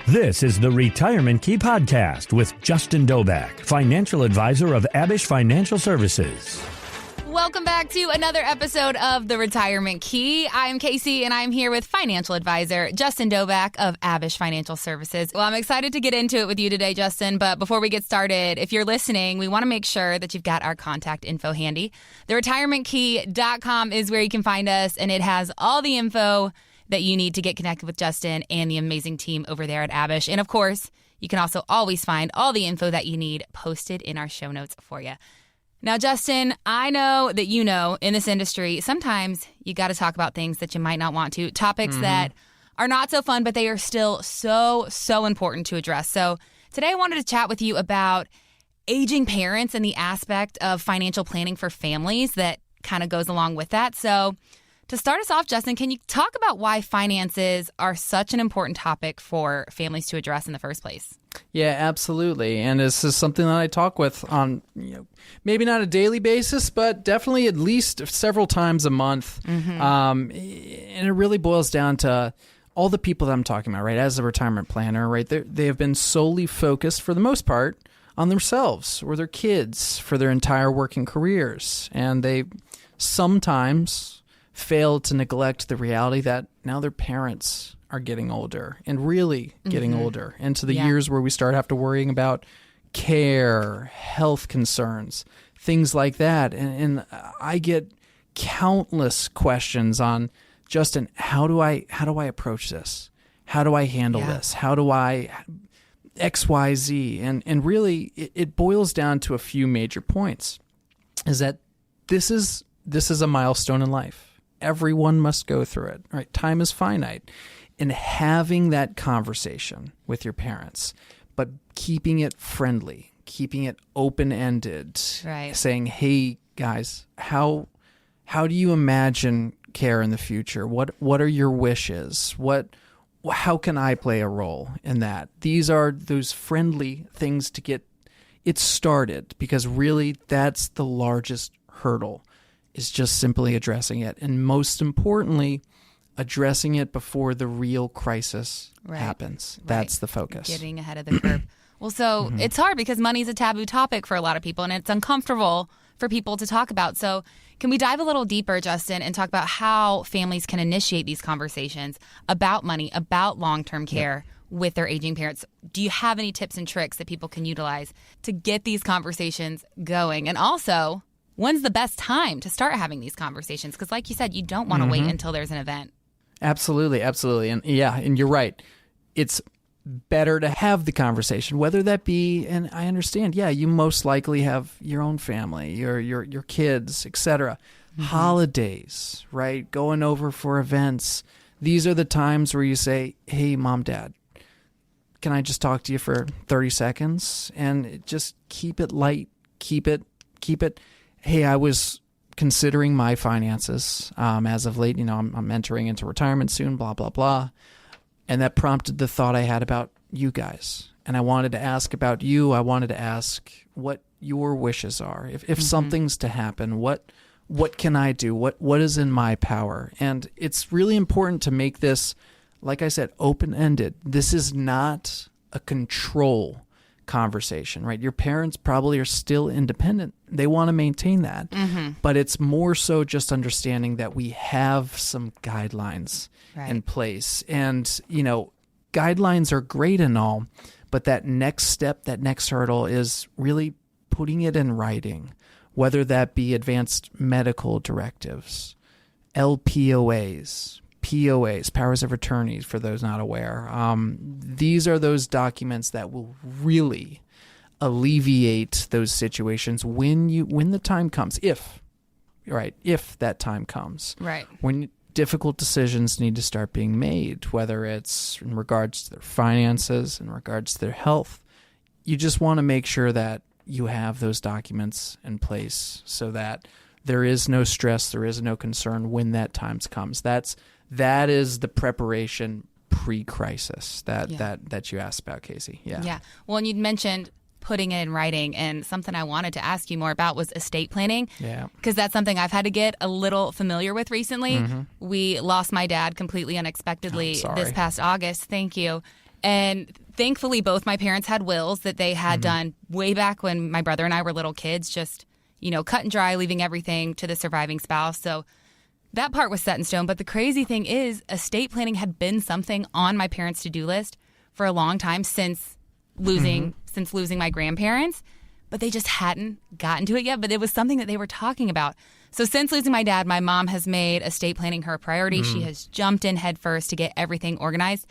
This is the Retirement Key Podcast with Justin Dobak, financial advisor of Abish Financial Services. Welcome back to another episode of the Retirement Key. I'm Casey, and I'm here with financial advisor Justin Dobak of Abish Financial Services. Well, I'm excited to get into it with you today, Justin, but before we get started, if you're listening, we want to make sure that you've got our contact info handy. TheRetirementKey.com is where you can find us, and it has all the info that you need to get connected with Justin and the amazing team over there at Abish. And of course, you can also always find all the info that you need posted in our show notes for you. Now, Justin, I know that you know in this industry, sometimes you got to talk about things that you might not want to, topics that are not so fun, but they are still so important to address. So today I wanted to chat with you about aging parents and the aspect of financial planning for families that kind of goes along with that. So to start us off, Justin, can you talk about why finances are such an important topic for families to address in the first place? Yeah, absolutely. And this is something that I talk with on, maybe not a daily basis, but definitely at least several times a month. And it really boils down to all the people that I'm talking about, right? As a retirement planner, right? They have been solely focused, for the most part, on themselves or their kids for their entire working careers. And they sometimes fail to neglect the reality that now their parents are getting older and really getting older into the years where we start have to worrying about care, health concerns, things like that. And I get countless questions on, Justin, how do I approach this? How do I handle this? How do I XYZ? And really it boils down to a few major points, is that this is a milestone in life. Everyone must go through it, right? Time is finite. And having that conversation with your parents, but keeping it friendly, keeping it open-ended, right? Saying, hey, guys, how do you imagine care in the future? What are your wishes? How can I play a role in that? These are those friendly things to get it started, because really that's the largest hurdle, is just simply addressing it. And most importantly, addressing it before the real crisis happens. That's the focus. Getting ahead of the curve. Well, so it's hard because money is a taboo topic for a lot of people, and it's uncomfortable for people to talk about. So can we dive a little deeper, Justin, and talk about how families can initiate these conversations about money, about long-term care with their aging parents? Do you have any tips and tricks that people can utilize to get these conversations going? And also, when's the best time to start having these conversations? Because like you said, you don't want to wait until there's an event. Absolutely. And and you're right. It's better to have the conversation, whether that be, and I understand, you most likely have your own family, your kids, etc. Holidays, right? Going over for events. These are the times where you say, hey, mom, dad, can I just talk to you for 30 seconds? And just keep it light, keep it. Hey, I was considering my finances as of late. I'm entering into retirement soon, blah, blah, blah. And that prompted the thought I had about you guys. And I wanted to ask about you. I wanted to ask what your wishes are. If something's to happen, what can I do? What is in my power? And it's really important to make this, like I said, open-ended. This is not a control conversation, right? Your parents probably are still independent. They want to maintain that. But it's more so just understanding that we have some guidelines in place. And, guidelines are great and all, but that next step, that next hurdle is really putting it in writing, whether that be advanced medical directives, LPOAs, POAs, powers of attorneys, for those not aware. These are those documents that will really alleviate those situations when the time comes, if that time comes. Right. When difficult decisions need to start being made, whether it's in regards to their finances, in regards to their health. You just want to make sure that you have those documents in place so that there is no stress, there is no concern when that time comes. That is the preparation pre-crisis that you asked about, Casey. Yeah. Well, and you'd mentioned putting it in writing, and something I wanted to ask you more about was estate planning. Yeah. Because that's something I've had to get a little familiar with recently. We lost my dad completely unexpectedly this past August. Thank you. And thankfully, both my parents had wills that they had done way back when my brother and I were little kids, just, cut and dry, leaving everything to the surviving spouse. So that part was set in stone. But the crazy thing is, estate planning had been something on my parents' to-do list for a long time since losing my grandparents. But they just hadn't gotten to it yet. But it was something that they were talking about. So since losing my dad, my mom has made estate planning her priority. She has jumped in head first to get everything organized.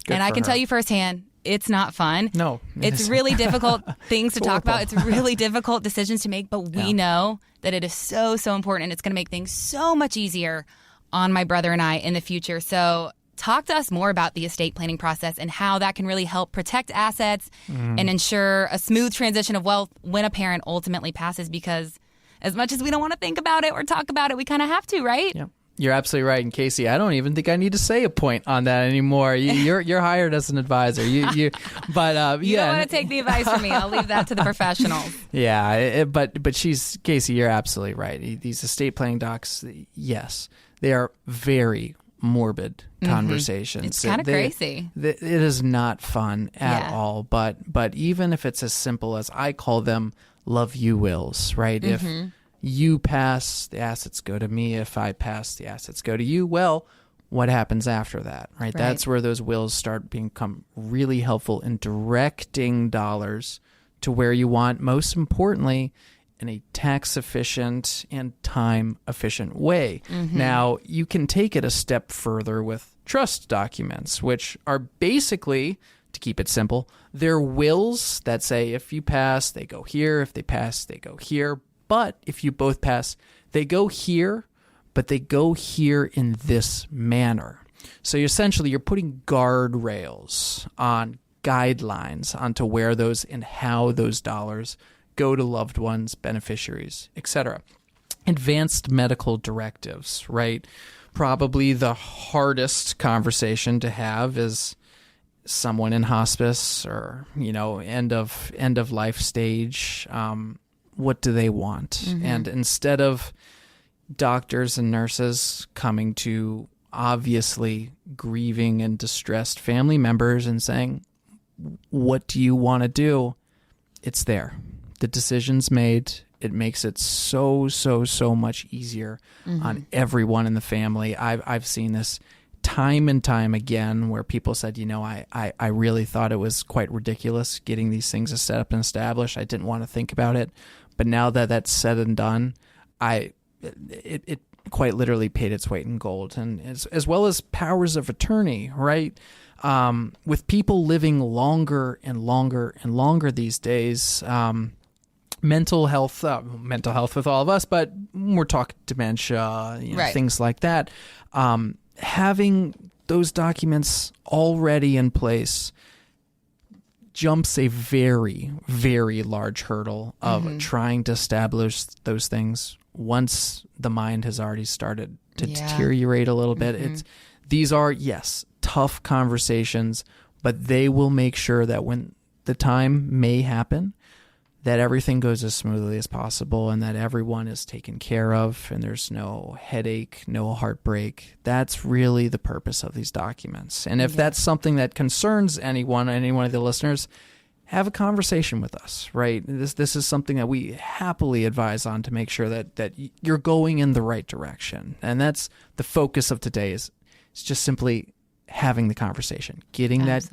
Good and I for can her. tell you firsthand, it's not fun. No. It's really difficult things to talk about. It's really difficult decisions to make, but we know that it is so, so important, and it's going to make things so much easier on my brother and I in the future. So talk to us more about the estate planning process and how that can really help protect assets and ensure a smooth transition of wealth when a parent ultimately passes, because as much as we don't want to think about it or talk about it, we kind of have to, right? Yep. You're absolutely right. And Casey, I don't even think I need to say a point on that anymore. You're hired as an advisor. You don't want to take the advice from me. I'll leave that to the professionals. Yeah, but Casey, you're absolutely right. These estate planning docs, yes, they are very morbid conversations. It's kind of crazy. It is not fun at all. But even if it's as simple as, I call them love you wills, right? If you pass, the assets go to me. If I pass, the assets go to you. Well, what happens after that, right? That's where those wills start become really helpful in directing dollars to where you want, most importantly, in a tax-efficient and time-efficient way. Now, you can take it a step further with trust documents, which are basically, to keep it simple, they're wills that say if you pass, they go here. If they pass, they go here. But if you both pass, they go here, but they go here in this manner. So you're putting guardrails on guidelines onto where those and how those dollars go to loved ones, beneficiaries, etc. Advanced medical directives, right? Probably the hardest conversation to have is someone in hospice or, end of life stage. What do they want? And instead of doctors and nurses coming to obviously grieving and distressed family members and saying, what do you want to do? It's there. The decision's made. It makes it so much easier on everyone in the family. I've seen this time and time again where people said, I really thought it was quite ridiculous getting these things set up and established. I didn't want to think about it. But now that that's said and done, it quite literally paid its weight in gold. And as well as powers of attorney, right? With people living longer and longer these days, mental health with all of us, but we're talking dementia, things like that. Having those documents already in place jumps a very, very large hurdle of trying to establish those things once the mind has already started to deteriorate a little bit. These are, yes, tough conversations, but they will make sure that when the time may happen, that everything goes as smoothly as possible and that everyone is taken care of and there's no headache, no heartbreak. That's really the purpose of these documents. And if that's something that concerns any one of the listeners, have a conversation with us, right? This is something that we happily advise on to make sure that you're going in the right direction. And that's the focus of today is just simply having the conversation, getting that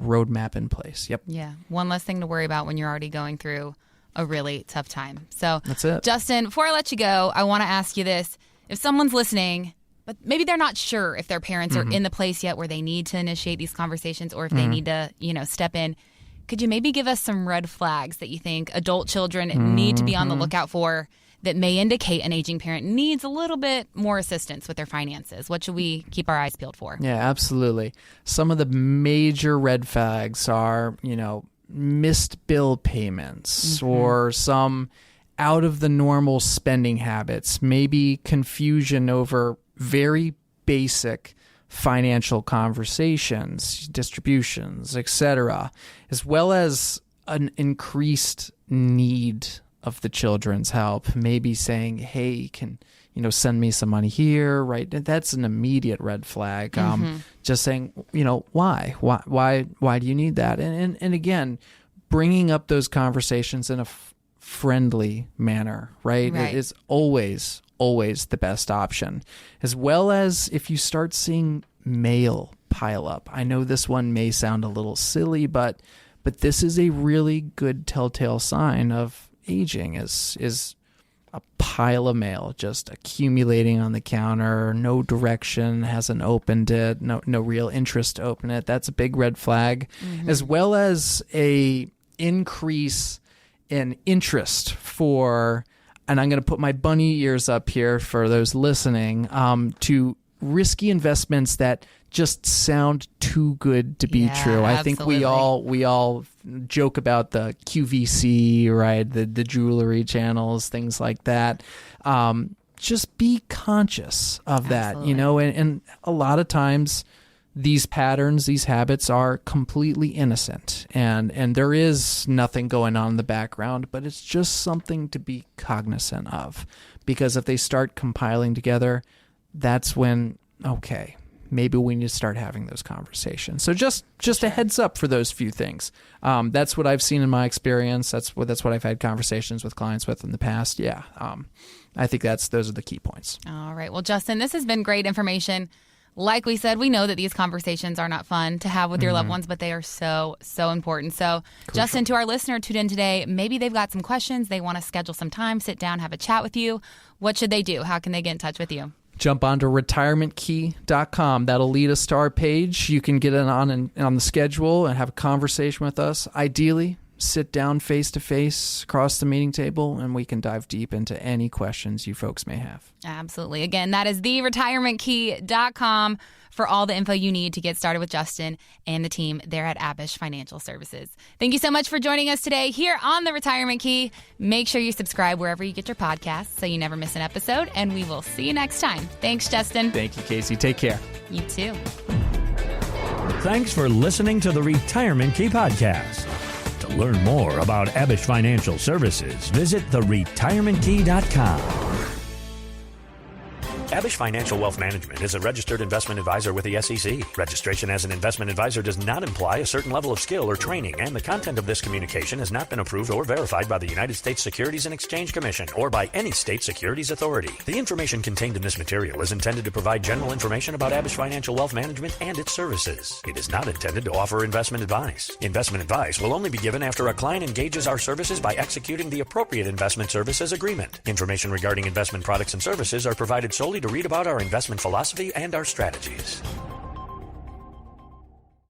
roadmap in place. Yep. Yeah. One less thing to worry about when you're already going through a really tough time. So that's it. Justin, before I let you go, I want to ask you this. If someone's listening, but maybe they're not sure if their parents are in the place yet where they need to initiate these conversations or if they need to, step in, could you maybe give us some red flags that you think adult children need to be on the lookout for that may indicate an aging parent needs a little bit more assistance with their finances? What should we keep our eyes peeled for? Yeah, absolutely. Some of the major red flags are, missed bill payments or some out of the normal spending habits, maybe confusion over very basic financial conversations, distributions, etc., as well as an increased need of the children's help, maybe saying, hey, can send me some money here, right? That's an immediate red flag. Just saying, why do you need that? And again, bringing up those conversations in a friendly manner, right? It is always the best option. As well as if you start seeing mail pile up. I know this one may sound a little silly, but this is a really good telltale sign of aging is a pile of mail just accumulating on the counter, no direction, hasn't opened it, no real interest to open it. That's a big red flag. As well as a increase in interest for, and I'm going to put my bunny ears up here for those listening, to risky investments that just sound too good to be true. I think we all joke about the QVC, right? The jewelry channels, things like that. Just be conscious of that, and a lot of times these patterns, these habits are completely innocent and there is nothing going on in the background, but it's just something to be cognizant of, because if they start compiling together, that's when, okay, maybe we need to start having those conversations. So just a heads up for those few things. That's what I've seen in my experience. That's what I've had conversations with clients with in the past. Yeah. I think those are the key points. All right. Well, Justin, this has been great information. Like we said, we know that these conversations are not fun to have with your loved ones, but they are so, so important. So, crucial. Justin, to our listener tuned in today, maybe they've got some questions. They want to schedule some time, sit down, have a chat with you. What should they do? How can they get in touch with you? Jump onto retirementkey.com. That'll lead us to our page. You can get it on the schedule and have a conversation with us. Ideally, sit down face-to-face across the meeting table, and we can dive deep into any questions you folks may have. Absolutely. Again, that is theretirementkey.com for all the info you need to get started with Justin and the team there at Abish Financial Services. Thank you so much for joining us today here on The Retirement Key. Make sure you subscribe wherever you get your podcasts so you never miss an episode, and we will see you next time. Thanks, Justin. Thank you, Casey. Take care. You too. Thanks for listening to the Retirement Key Podcast. To learn more about Abish Financial Services, visit theretirementkey.com. Abish Financial Wealth Management is a registered investment advisor with the SEC. Registration as an investment advisor does not imply a certain level of skill or training, and the content of this communication has not been approved or verified by the United States Securities and Exchange Commission or by any state securities authority. The information contained in this material is intended to provide general information about Abish Financial Wealth Management and its services. It is not intended to offer investment advice. Investment advice will only be given after a client engages our services by executing the appropriate investment services agreement. Information regarding investment products and services are provided solely to read about our investment philosophy and our strategies.